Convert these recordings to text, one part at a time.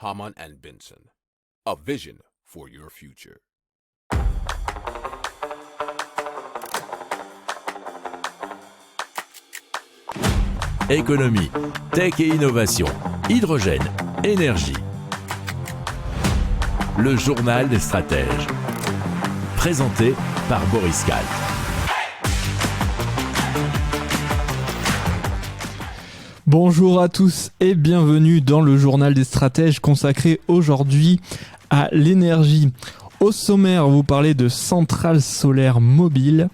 Hamann and Benson, a vision for your future. Économie, tech et innovation, hydrogène, énergie. Le journal des stratèges. Présenté par Boris Kalt. Bonjour à tous et bienvenue dans le journal des stratèges consacré aujourd'hui à l'énergie. Au sommaire, vous parlez de centrales solaires mobiles,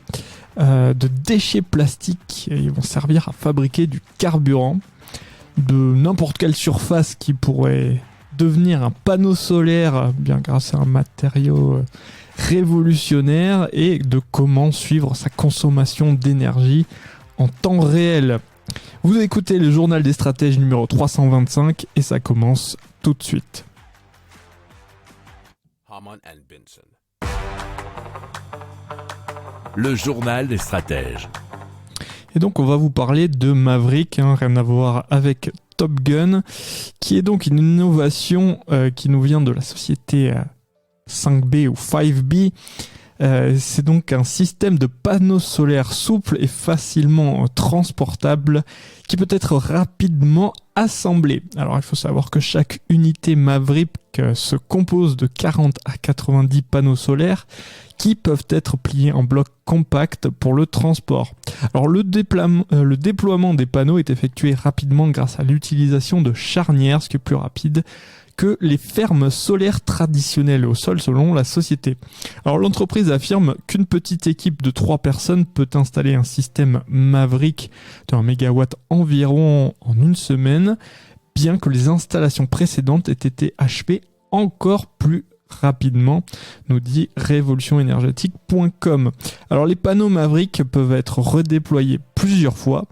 de déchets plastiques, ils vont servir à fabriquer du carburant, de n'importe quelle surface qui pourrait devenir un panneau solaire bien grâce à un matériau révolutionnaire, et de comment suivre sa consommation d'énergie en temps réel. Vous écoutez le journal des stratèges numéro 325 et ça commence tout de suite. Hamann and Benson. Le journal des stratèges. Et donc on va vous parler de Maverick, rien à voir avec Top Gun, qui est donc une innovation qui nous vient de la société 5B ou 5B. C'est donc un système de panneaux solaires souple et facilement transportable qui peut être rapidement assemblé. Alors il faut savoir que chaque unité Maverick se compose de 40 à 90 panneaux solaires qui peuvent être pliés en blocs compacts pour le transport. Alors le déploiement des panneaux est effectué rapidement grâce à l'utilisation de charnières, ce qui est plus rapide que les fermes solaires traditionnelles au sol selon la société. Alors l'entreprise affirme qu'une petite équipe de 3 personnes peut installer un système Maverick de 1 MW environ en une semaine, bien que les installations précédentes aient été achevées encore plus rapidement, nous dit révolutionénergétique.com. Alors les panneaux Maverick peuvent être redéployés plusieurs fois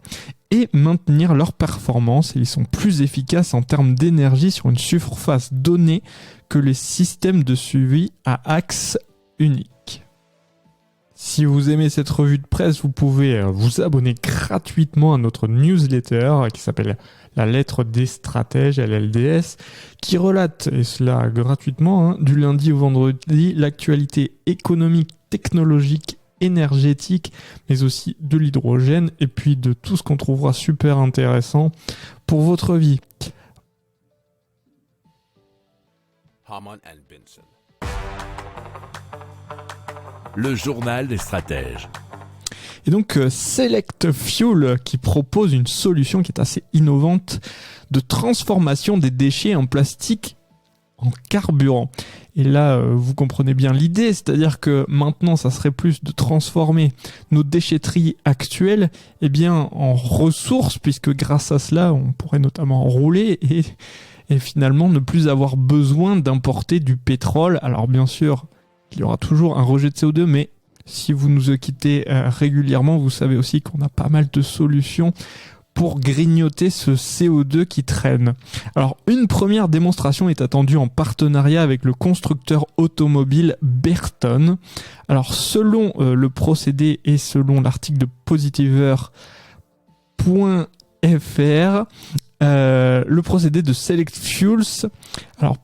et maintenir leur performance, et ils sont plus efficaces en termes d'énergie sur une surface donnée que les systèmes de suivi à axe unique. Si vous aimez cette revue de presse, vous pouvez vous abonner gratuitement à notre newsletter qui s'appelle La Lettre des Stratèges, LLDS, qui relate, et cela gratuitement, du lundi au vendredi, l'actualité économique, technologique, énergétique, mais aussi de l'hydrogène, et puis de tout ce qu'on trouvera super intéressant pour votre vie. Hamann and Benson. Le journal des stratèges. Et donc Select Fuel qui propose une solution qui est assez innovante de transformation des déchets en plastique en carburant. Et là, vous comprenez bien l'idée, c'est-à-dire que maintenant, ça serait plus de transformer nos déchetteries actuelles en ressources, puisque grâce à cela, on pourrait notamment rouler et finalement ne plus avoir besoin d'importer du pétrole. Alors bien sûr, il y aura toujours un rejet de CO2, mais si vous nous quittez régulièrement, vous savez aussi qu'on a pas mal de solutions pour grignoter ce CO2 qui traîne. Alors, une première démonstration est attendue en partenariat avec le constructeur automobile Berton. Alors, selon le procédé et selon l'article de positiver.fr, le procédé de Select Fuels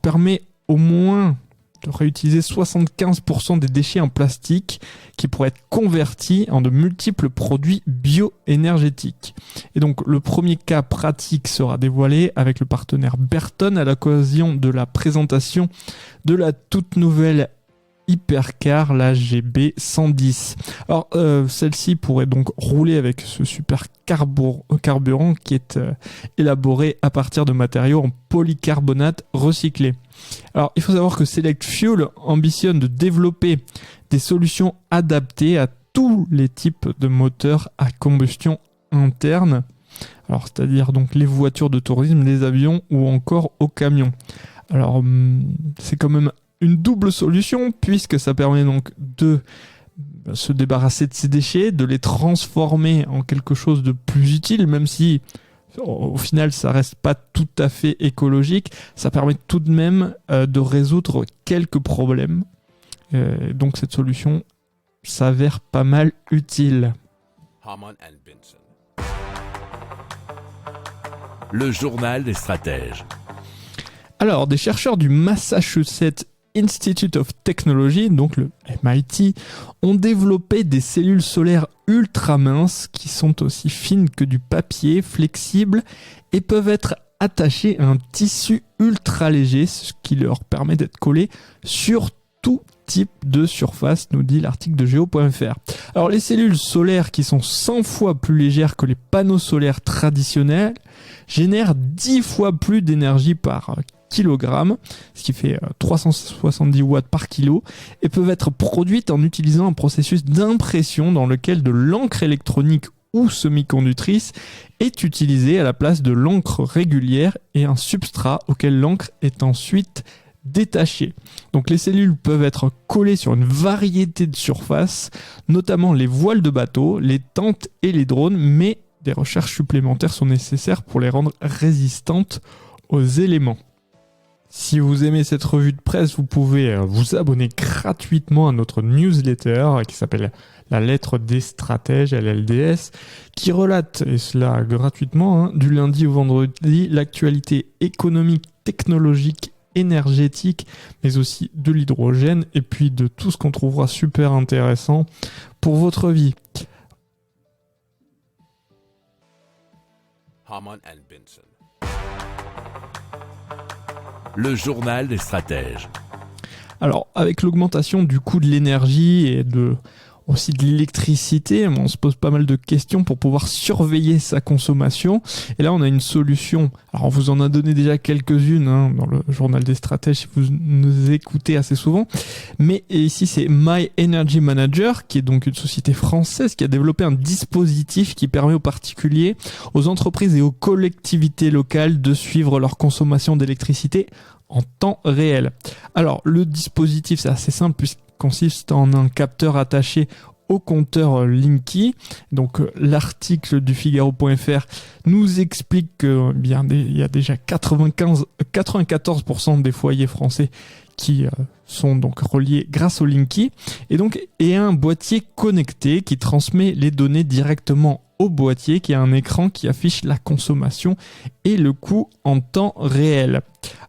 permet au moins de réutiliser 75% des déchets en plastique qui pourraient être convertis en de multiples produits bioénergétiques. Et donc le premier cas pratique sera dévoilé avec le partenaire Berton à l'occasion de la présentation de la toute nouvelle Hypercar, la GB110. Alors celle-ci pourrait donc rouler avec ce super carburant qui est élaboré à partir de matériaux en polycarbonate recyclé. Alors il faut savoir que Select Fuel ambitionne de développer des solutions adaptées à tous les types de moteurs à combustion interne. Alors c'est-à-dire donc les voitures de tourisme, les avions ou encore aux camions. Alors c'est quand même une double solution puisque ça permet donc de se débarrasser de ces déchets, de les transformer en quelque chose de plus utile, même si au final ça reste pas tout à fait écologique. Ça permet tout de même de résoudre quelques problèmes. Donc cette solution s'avère pas mal utile. Hamann and Benson. Le journal des stratèges. Alors, des chercheurs du Massachusetts Institute of Technology, donc le MIT, ont développé des cellules solaires ultra minces qui sont aussi fines que du papier, flexibles et peuvent être attachées à un tissu ultra léger, ce qui leur permet d'être collés sur tout type de surface, nous dit l'article de Geo.fr. Alors les cellules solaires qui sont 100 fois plus légères que les panneaux solaires traditionnels génèrent 10 fois plus d'énergie par kilogramme, ce qui fait 370 watts par kilo, et peuvent être produites en utilisant un processus d'impression dans lequel de l'encre électronique ou semi-conductrice est utilisée à la place de l'encre régulière et un substrat auquel l'encre est ensuite détachée. Donc les cellules peuvent être collées sur une variété de surfaces, notamment les voiles de bateau, les tentes et les drones, mais des recherches supplémentaires sont nécessaires pour les rendre résistantes aux éléments. Si vous aimez cette revue de presse, vous pouvez vous abonner gratuitement à notre newsletter qui s'appelle La lettre des stratèges, LLDS, qui relate, et cela gratuitement, du lundi au vendredi, l'actualité économique, technologique, énergétique, mais aussi de l'hydrogène, et puis de tout ce qu'on trouvera super intéressant pour votre vie. Hamann and Benson. Le journal des stratèges. Alors, avec l'augmentation du coût de l'énergie et aussi de l'électricité, on se pose pas mal de questions pour pouvoir surveiller sa consommation. Et là, on a une solution. Alors, on vous en a donné déjà quelques-unes dans le journal des stratèges si vous nous écoutez assez souvent. Mais ici, c'est My Energy Manager, qui est donc une société française qui a développé un dispositif qui permet aux particuliers, aux entreprises et aux collectivités locales de suivre leur consommation d'électricité en temps réel. Alors, le dispositif, c'est assez simple puisqu'il consiste en un capteur attaché au compteur Linky. Donc l'article du Figaro.fr nous explique que il y a déjà 94% des foyers français qui sont donc reliés grâce au Linky et un boîtier connecté qui transmet les données directement au boîtier qui a un écran qui affiche la consommation et le coût en temps réel.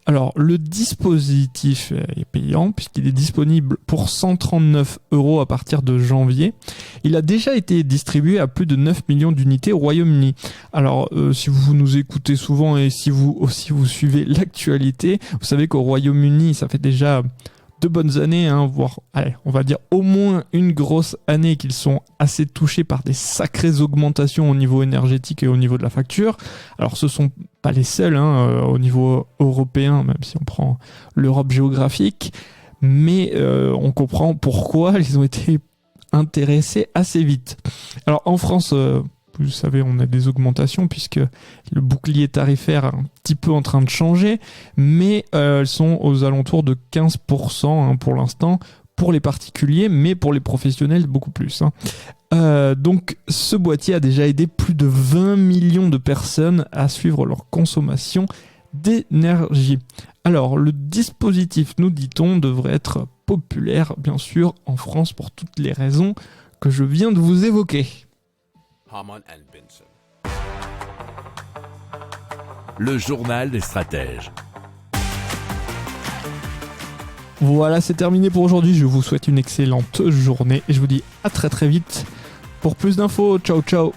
Alors, le dispositif est payant puisqu'il est disponible pour 139 € à partir de janvier. Il a déjà été distribué à plus de 9 millions d'unités au Royaume-Uni. Alors, si vous nous écoutez souvent et si vous aussi vous suivez l'actualité, vous savez qu'au Royaume-Uni, ça fait déjà 2 bonnes années, voire, on va dire au moins une grosse année qu'ils sont assez touchés par des sacrées augmentations au niveau énergétique et au niveau de la facture. Alors ce sont pas les seuls au niveau européen, même si on prend l'Europe géographique, mais on comprend pourquoi ils ont été intéressés assez vite. Alors en France, vous savez, on a des augmentations puisque le bouclier tarifaire est un petit peu en train de changer, mais elles sont aux alentours de 15% pour l'instant pour les particuliers, mais pour les professionnels beaucoup plus. Donc ce boîtier a déjà aidé plus de 20 millions de personnes à suivre leur consommation d'énergie. Alors le dispositif, nous dit-on, devrait être populaire bien sûr en France pour toutes les raisons que je viens de vous évoquer. Hamann and Benson. Le journal des stratèges. Voilà, c'est terminé pour aujourd'hui. Je vous souhaite une excellente journée et je vous dis à très très vite pour plus d'infos. Ciao ciao.